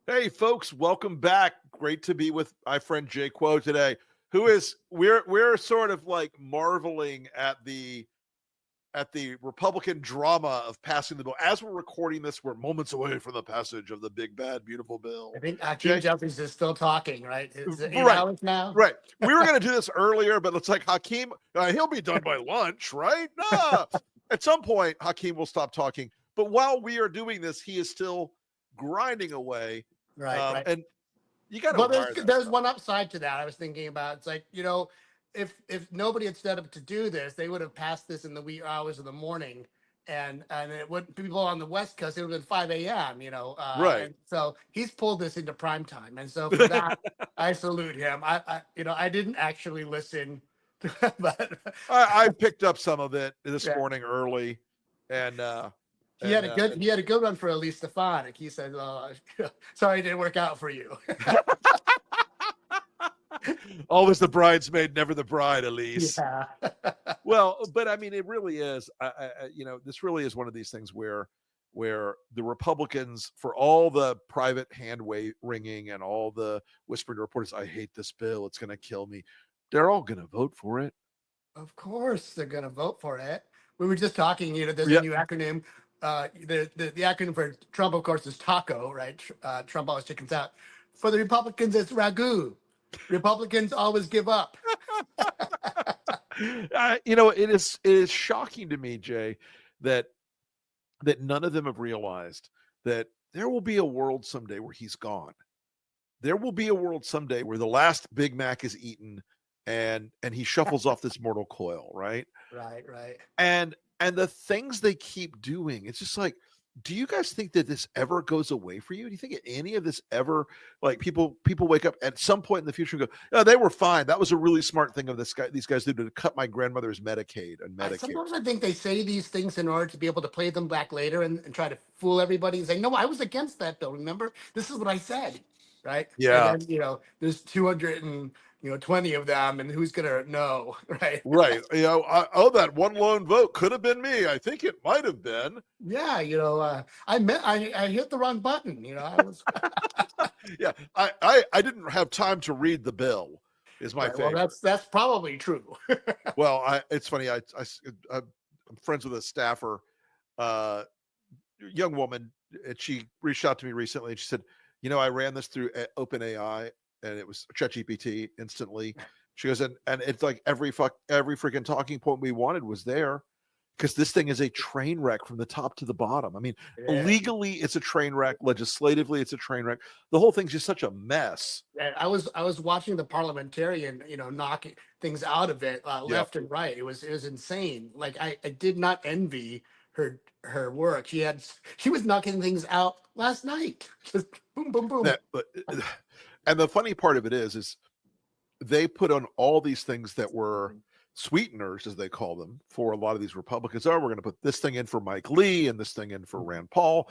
Hey folks, welcome back. Great to be with my friend Jay Kuo today. Who is we're sort of like marveling at the Republican drama of passing the bill. As we're recording this, we're moments away from the passage of the big bad beautiful I bill. think Hakeem Jay, Jeffries is still talking, right? Is it eight right, hours now? right. We were going to do this earlier, but it's like Hakeem, he'll be done by lunch, right? Nah. At some point, Hakeem will stop talking. But while we are doing this, he is still grinding away. Right, right. And you got to Well, there's admire that there's stuff. one upside to that. I was thinking about. It's like if nobody had stood up to do this, they would have passed this in the wee hours of the morning, and it would people on the West Coast. It would have been 5 a.m. Right. And so he's pulled this into prime time, and so for that, I salute him. I didn't actually listen, but I picked up some of it this yeah. morning early, and He had a good one for Elise Stefanik. He said, "Sorry, it didn't work out for you." always the bridesmaid, never the bride, Elise. Yeah. Well, but I mean, it really is. This really is one of these things where the Republicans, for all the private hand wringing and all the whispering to reporters, I hate this bill, it's going to kill me. They're all going to vote for it. Of course, they're going to vote for it. We were just talking. There's a Yeah, new acronym. The acronym for Trump, of course, is TACO, right? Trump always chickens out. For the Republicans, it's ragu. Republicans always give up. it is shocking to me, Jay, that none of them have realized that there will be a world someday where he's gone. There will be a world someday where the last Big Mac is eaten and he shuffles off this mortal coil, right? Right, right. And the things they keep doing, it's just like, do you guys think that this ever goes away for you? Do you think any of this ever, like, people wake up at some point in the future and go, oh, they were fine. That was a really smart thing of these guys did to cut my grandmother's Medicaid and Medicare. Sometimes I think they say these things in order to be able to play them back later and try to fool everybody and say, no, I was against that bill. Remember, this is what I said. Right. And Yeah, then, there's 220 of them, and who's going to know? Right. right. That one lone vote could have been me. I think it might have been. Yeah. I hit the wrong button. I was Yeah, I didn't have time to read the bill. Is my right. Well, favorite. that's probably true. Well, it's funny. I'm friends with a staffer, uh, young woman, and she reached out to me recently, and she said, I ran this through OpenAI, and it was ChatGPT instantly. She goes, and it's like every freaking talking point we wanted was there. Because this thing is a train wreck from the top to the bottom. I mean, Yeah. legally, it's a train wreck. Legislatively, it's a train wreck. The whole thing's just such a mess. And I was watching the parliamentarian, knocking things out of it Yeah. left and right. It was insane. Like I did not envy her work. She was knocking things out last night. Just boom, boom, boom. But and the funny part of it is they put on all these things that were sweeteners, as they call them, for a lot of these Republicans. Oh, we're going to put this thing in for Mike Lee and this thing in for Rand Paul,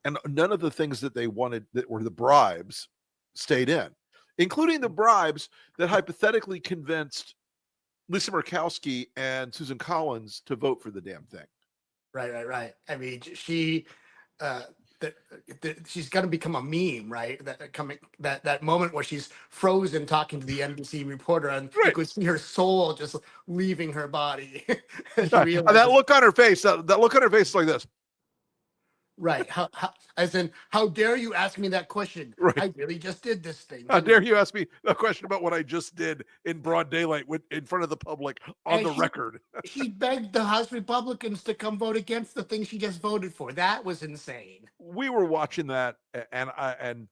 and none of the things that they wanted that were the bribes stayed in, including the bribes that hypothetically convinced Lisa Murkowski and Susan Collins to vote for the damn thing. Right, right, right. I mean, uh, that she's going to become a meme, right? That moment where she's frozen talking to the NBC reporter, and you Right. could see her soul just leaving her body. She That realizes, look on her face, that look on her face is like this. right? As in, how dare you ask me that question? Right. I really just did this thing. How dare you ask me a question about what I just did in broad daylight in front of the public on And the record? she begged the House Republicans to come vote against the thing she just voted for. That was insane. We were watching that, and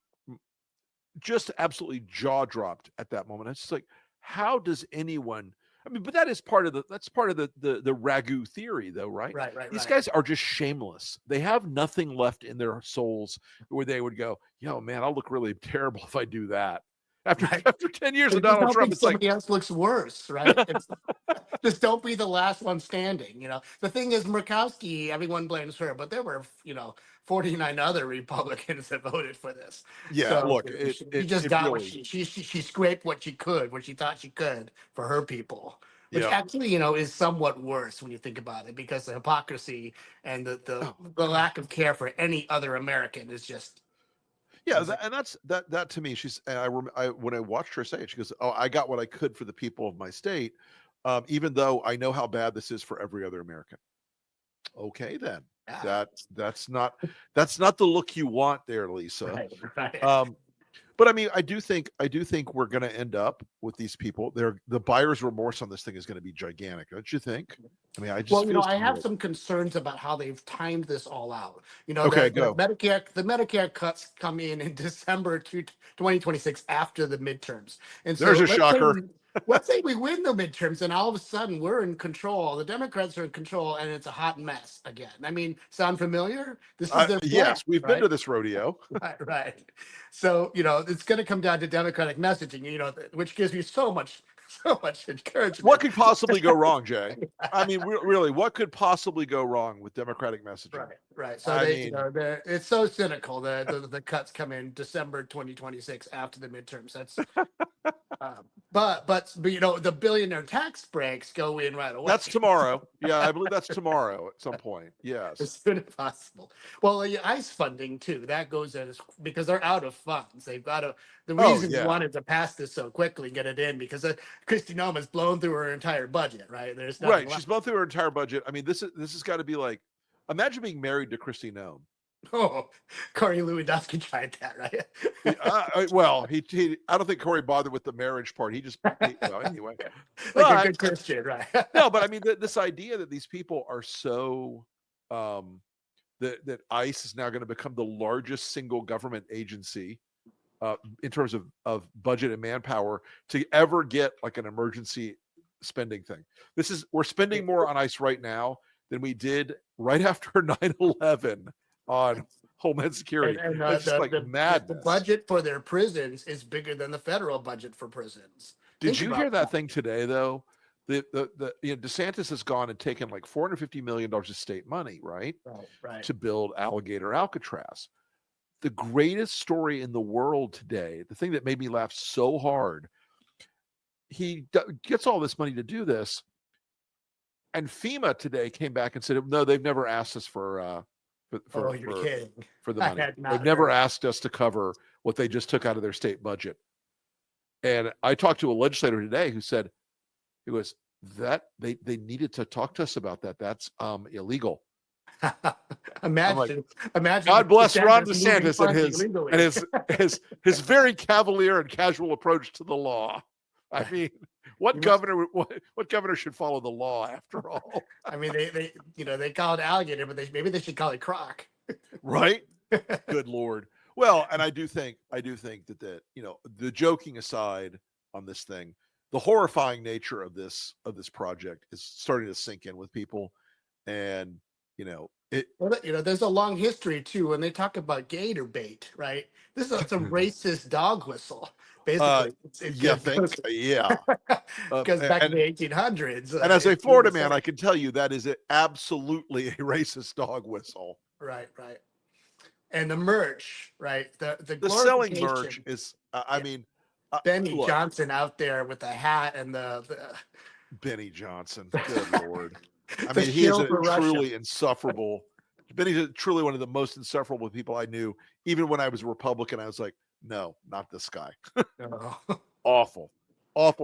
just absolutely jaw dropped at that moment. It's just like, how does anyone? I mean, but that's part of the ragu theory, though, right? Right, right, These right. guys are just shameless. They have nothing left in their souls where they would go, "Yo, man, I'll look really terrible if I do that." After Right. 10 years of Just Donald don't Trump, think it's like, somebody else looks worse, right? Just don't be the last one standing. The thing is, Murkowski, everyone blames her, but there were 49 other Republicans that voted for this. yeah, So look, she just it got what really, she scraped what she could, what she thought she could for her people. Which yeah. actually, is somewhat worse when you think about it, because the hypocrisy and the Oh, the lack of care for any other American is just Yeah, It's like, and that's that to me. She's and I when I watched her say it, she goes, "Oh, I got what I could for the people of my state, even though I know how bad this is for every other American." Okay, then yeah, that's not the look you want there, Lisa. right, right. Um, but I mean, I do think we're going to end up with these people. The buyer's remorse on this thing is going to be gigantic, don't you think? I mean, I Well, just feel I to me have like, some concerns about how they've timed this all out. okay, The go. Medicare cuts come in December 2026 after the midterms, and There's so a shocker. let's say we win the midterms, and all of a sudden we're in control. The Democrats are in control, and it's a hot mess again. I mean, sound familiar? This is their plan, Yes, we've been right? to this rodeo. Right. So, it's going to come down to Democratic messaging, which gives me so much What encouragement. could possibly go wrong, Jay? I mean, really, what could possibly go wrong with Democratic messaging? Right, right. So I mean, it's so cynical. The cuts come in December 2026 after the midterms. But the billionaire tax breaks go in right away. that's tomorrow. Yeah, I believe that's tomorrow at some point. As Yes. soon as possible. Well, the ICE funding too, that goes in because they're out of funds. They've got to. The Oh, reason we yeah. wanted to pass this so quickly, get it in, because Kristi Noem has blown through her entire budget. Right, there's nothing Right. left. She's blown through her entire budget. I mean, this has got to be like, imagine being married to Kristi Noem. Oh, Corey Lewandowski tried that, right? Well, I don't think Corey bothered with the marriage part. Well, anyway. Like a But good Christian, right? no, but I mean, this idea that these people are so, that ICE is now going to become the largest single government agency in terms of budget and manpower to ever get like an emergency spending thing. We're spending more on ICE right now than we did right after 9/11 on Homeland Security. And That's just like the madness. budget for their prisons is bigger than the federal budget for prisons. Did Think you about hear that thing today though? DeSantis has gone and taken like $450 million of state money, right, Right. to build Alligator Alcatraz. The greatest story in the world today, the thing that made me laugh so hard, he gets all this money to do this, and FEMA today came back and said, no, they've never asked us for You're kidding. the I money. had not They've never heard. asked us to cover what they just took out of their state budget. And I talked to a legislator today who said, he was that they needed to talk to us about that. That's illegal. Imagine God bless Ron moving DeSantis and funds illegally. his very cavalier and casual approach to the law. I mean, what governor should follow the law after all? I mean, they call it alligator, but maybe they should call it croc. Right? Good Lord. Well, and I do think that the joking aside on this thing, the horrifying nature of this project is starting to sink in with people, and there's a long history too. When they talk about gator bait, right? This is a racist dog whistle, basically. Yeah. Because back in the 1800s. And as a Florida man, I can tell you that is absolutely a racist dog whistle. Right. And the merch, right? The selling merch is, I mean, Benny Johnson out there with the hat and the Benny Johnson. Good Lord. I mean, he is truly insufferable. Benny's truly one of the most insufferable people I knew. Even when I was a Republican, I was like, no, not this guy. No. Awful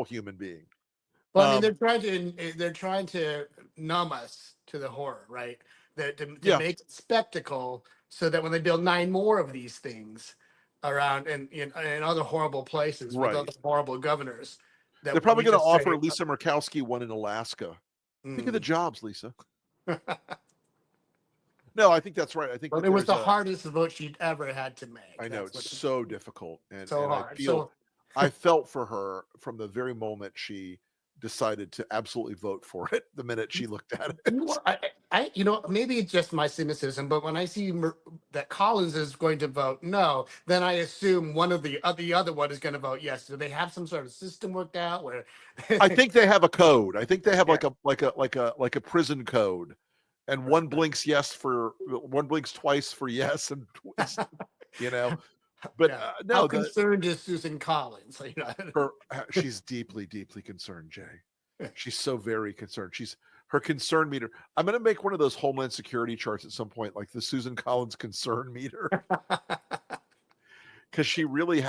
human being. Well, I mean, they're trying to numb us to the horror, right? To make it spectacle, so that when they build 9 more of these things around in other horrible places with other horrible governors, they're probably going to offer Lisa Murkowski one in Alaska. Think of the jobs, Lisa. No, I think that's right. I think it was the hardest vote she'd ever had to make. I know, it's so difficult, and hard. I felt for her from the very moment she decided to absolutely vote for it. The minute she looked at it, maybe it's just my cynicism, but when I see that Collins is going to vote no, then I assume one of the other one is going to vote yes. Do they have some sort of system worked out where? I think they have a code. I think they have like a prison code, and one blinks twice for yes, and But no, how concerned is Susan Collins? She's deeply, deeply concerned, Jay. She's so very concerned. Her concern meter. I'm going to make one of those Homeland Security charts at some point, like the Susan Collins concern meter. because she really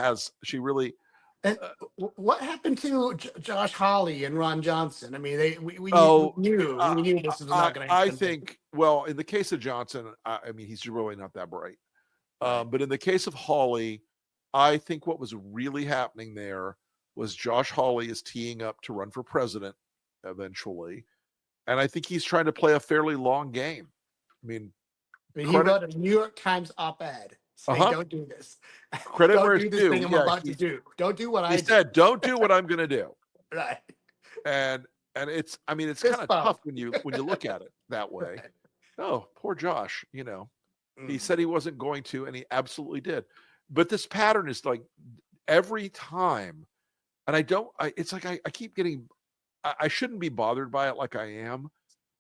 And uh, what happened to Josh Hawley and Ron Johnson? I mean, we oh, knew this was not going to I happen. think, well, in the case of Johnson, I mean, he's really not that bright. Right. But in the case of Hawley, I think what was really happening there was Josh Hawley is teeing up to run for president eventually. And I think he's trying to play a fairly long game. I mean, He credit, wrote a New York Times op-ed saying, uh-huh, "Don't do this. credit Don't where it's do this due. thing I'm Yeah, about to do. Don't do what he I did." said, "Don't do what I'm going to do." Right. And it's, I mean, it's kind Fist of bump. tough when you look at it that way. Right. Oh, poor Josh. He Mm. said he wasn't going to, and he absolutely did. But this pattern is like every time, and it's like I keep getting, I shouldn't be bothered by it like I am,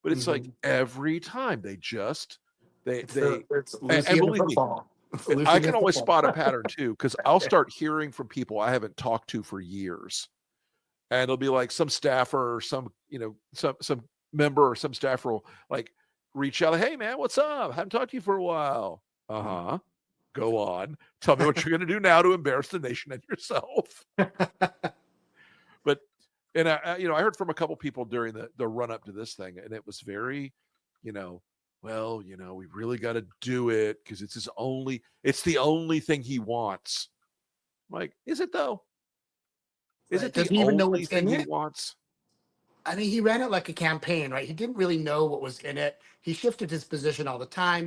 but it's like every time they It's and Lucy and the believe me, football. It's I Lucy and the can always football. spot a pattern too, because I'll start hearing from people I haven't talked to for years. And it'll be like some staffer or some member or some staffer will like reach out, hey man, what's up? Haven't talked to you for a while. Uh-huh. Go on. Tell me what you're going to do now to embarrass the nation and yourself. But, and I heard from a couple people during the run up to this thing, and it was very, well, we really got to do it because it's the only thing he wants. I'm like, is it though? Is Right. it Does the he even know only what's thing in he it? wants? I mean, he ran it like a campaign, right? He didn't really know what was in it. He shifted his position all the time.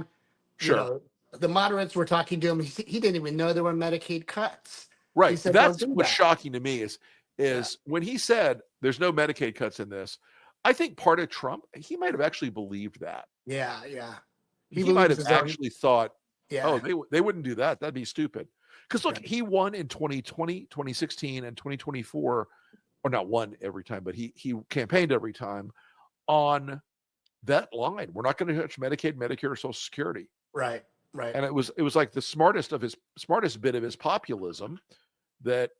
You Sure. know, the moderates were talking to him. He didn't even know there were Medicaid cuts. He Right. said, "Don't That's do what's that." shocking to me is Yeah. when he said there's no Medicaid cuts in this. I think part of Trump, he might have actually believed that. Yeah. Yeah. He He might believes have his own. actually thought, oh, Yeah. they wouldn't do that. That'd be stupid. Because look, Right. he won in 2020, 2016, and 2024, or not won every time, but he campaigned every time on that line. We're not going to touch Medicaid, Medicare, or Social Security. Right. Right. And it was like the smartest bit of his populism that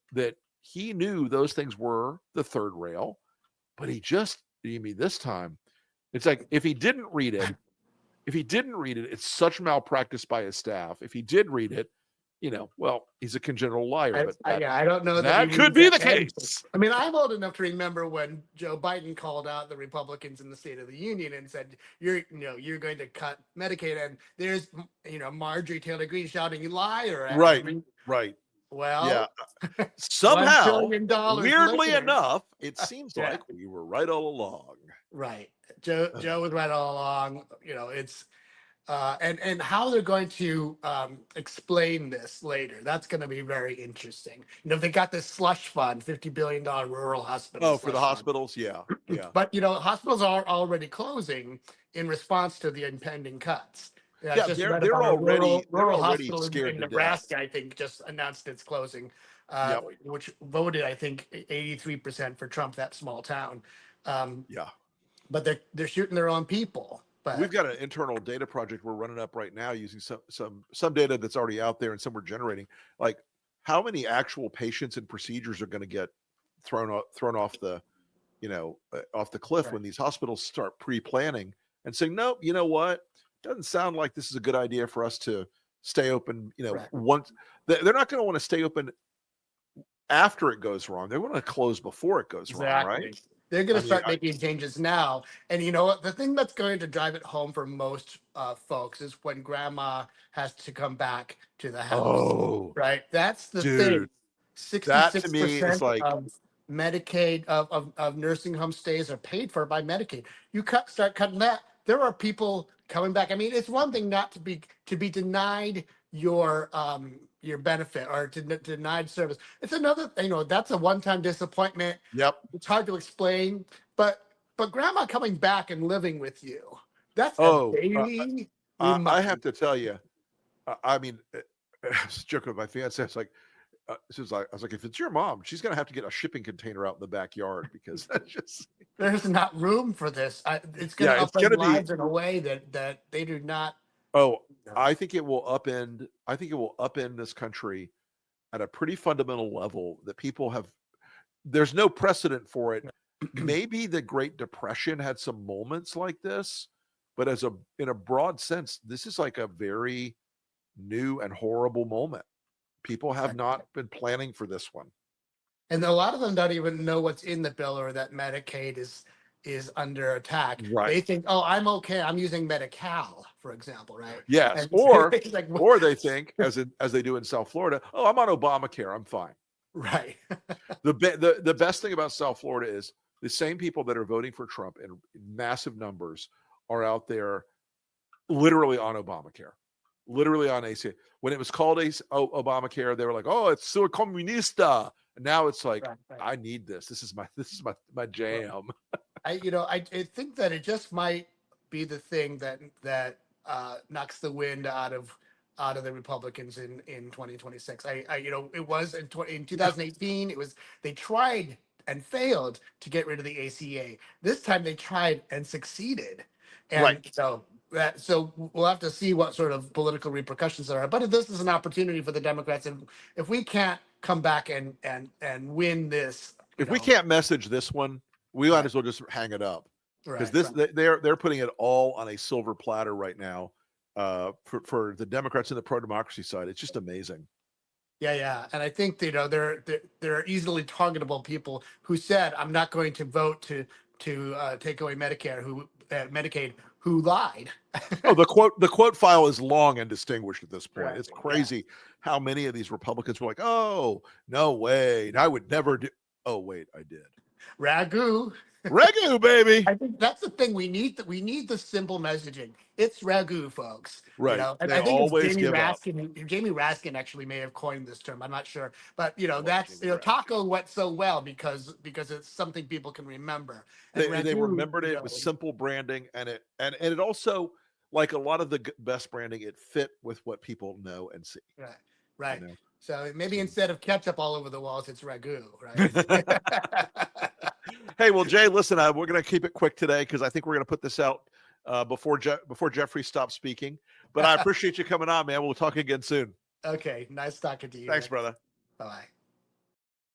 he knew those things were the third rail, but this time, it's like if he didn't read it, it's such malpractice by his staff. If he did read it, well, he's a congenital liar, but I don't know that he that could reads be that the anything. case. I mean, I'm old enough to remember when Joe Biden called out the Republicans in the State of the Union and said, you're going to cut Medicaid," and there's Marjorie Taylor Greene shouting "liar" at Right, him. right. Yeah. Well, $1 Somehow, trillion weirdly later. enough, it seems Yeah. like we were right all along. Right. Joe was right all along. It's and how they're going to explain this later. That's going to be very interesting. They got this slush fund, $50 billion rural hospital Oh, for the slush fund. hospitals, yeah, yeah. But hospitals are already closing in response to the impending cuts. I Yeah, just they're read they're about a already they're rural already hospital scared in to death. Nebraska, I think, just announced its closing, Yep. which voted, I think, 83% for Trump, that small town. Yeah. But they're shooting their own people. We've But got an internal data project we're running up right now using some data that's already out there and some we're generating. Like how many actual patients and procedures are going to get thrown off the off the cliff right. when these hospitals start pre-planning and saying, nope, you know what? Doesn't sound like this is a good idea for us to stay open. Right. Once they're not going to want to stay open after it goes wrong. They want to close before it goes wrong, right? They're going I to mean, start making changes now. And you know what? The thing that's going to drive it home for most folks is when grandma has to come back to the house. oh, Right? That's the dude, thing. that to me is 66% like, of Medicaid, of nursing home stays are paid for by Medicaid. You start cutting that. There are people coming back. I mean, it's one thing not to be denied your benefit or denied service. It's another, that's a one-time disappointment. yep. It's hard to explain, but grandma coming back and living with you, that's a Oh, daily I reminder. have to tell you, I mean, I was joking with my fiance. It's like, I was like, if it's your mom, she's going to have to get a shipping container out in the backyard because that's just, There's not room for this. It's going to it's going upend to be, lives in a way that they do not. oh, No. I think it will upend this country at a pretty fundamental level that there's no precedent for it. Maybe the Great Depression had some moments like this, but in a broad sense, this is like a very new and horrible moment People have not been planning for this one. And a lot of them don't even know what's in the bill or that Medicaid is under attack. Right. They think, oh, I'm okay. I'm using Medi-Cal, for example, right? Yes. And Or like, or they think, as they do in South Florida, oh, I'm on Obamacare. I'm fine. right. The best thing about South Florida is the same people that are voting for Trump in massive numbers are out there literally on Obamacare, literally on ACA. When it was called Obamacare, they were like, "Oh, it's so comunista," and now it's like, Right. "I need this. This is my jam." I think that it just might be the thing that knocks the wind out of the Republicans in 2026. It was in 2018. It was they tried and failed to get rid of the ACA. This time they tried and succeeded, and Right. so we'll have to see what sort of political repercussions there are. But this is an opportunity for the Democrats, and if we can't come back and win this, if we can't message this one, we might as well just hang it up, because they're putting it all on a silver platter right now for the Democrats and the pro-democracy side. It's just amazing. Yeah, and I think there are easily targetable people who said, "I'm not going to vote to take away Medicaid," who lied. Oh, the quote file is long and distinguished at this point. Right. It's crazy how many of these Republicans were like, "Oh, no way, I would never do." Oh, wait, I did. Ragu. Ragu, baby. I think that's the thing. We need the simple messaging. It's ragu, folks. Right. And they I think always it's Jamie give up. Raskin. Jamie Raskin actually may have coined this term. I'm not sure, but that's Jamie taco went so well because it's something people can remember. And they remembered it. It was simple branding, and it also, like a lot of the best branding, it fit with what people know and see. Right. So maybe instead of ketchup all over the walls, it's ragu, right? Hey, well, Jay, listen, we're going to keep it quick today because I think we're going to put this out before Jeffrey stops speaking. But I appreciate you coming on, man. We'll talk again soon. Okay. Nice talking to you. Thanks, brother. Bye-bye.